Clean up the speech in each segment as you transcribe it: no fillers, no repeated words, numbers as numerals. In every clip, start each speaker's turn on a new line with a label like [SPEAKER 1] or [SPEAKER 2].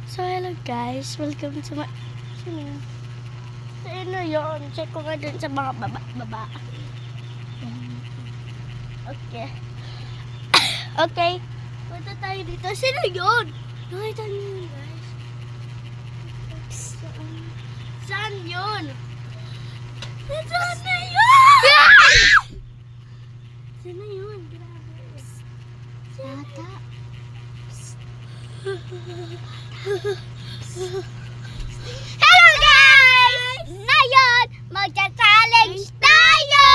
[SPEAKER 1] So, hello guys. Welcome to my... Sino yun? Check ko nga dun sa mga baba. Okay. Okay. Punta tayo dito. Sino yun? Nakita niyo yun, guys? Saan yun? Saan na yun? Sino yun? Grabe. Yata.
[SPEAKER 2] Hello guys! Ngayon, magcha-challenge tayo!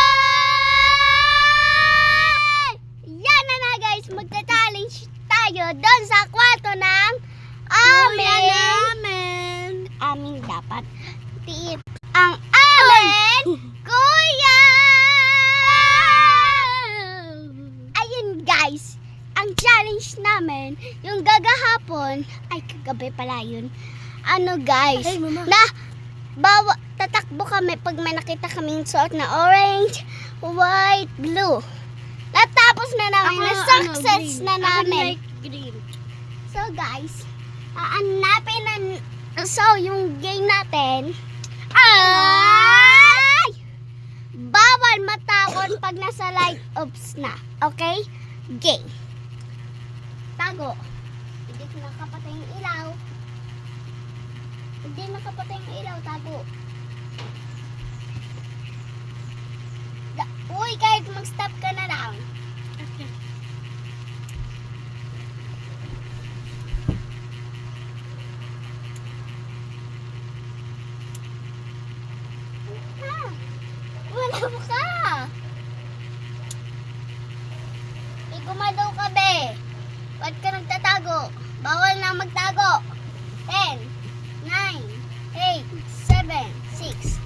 [SPEAKER 2] Yan na guys, magcha-challenge tayo doon sa kwarto ng aming dapat tiip. Ang amin, kuya! Ayun guys, ang challenge namin, yung gagahapon, ay kagabi pala yun. Ano guys,
[SPEAKER 1] Ay, mama.
[SPEAKER 2] tatakbo kami pag may nakita kaming suot na orange, white, blue. Natapos na namin, na-success na namin.
[SPEAKER 1] Green.
[SPEAKER 2] So guys, aanapin na, so yung game natin, ay bawal matakot pag nasa light ops na. Okay? Game. Tago. Hindi ko nakapatay yung ilaw. Hindi nakapatay yung ilaw. Tago. Uy, kahit mag-stop ka na lang.
[SPEAKER 1] Okay.
[SPEAKER 2] Ha? Wala mo ka. Igumadaw ka, be. Ba't ka nagtatago? Bawal na magtago. 10, 9, 8, 7, 6.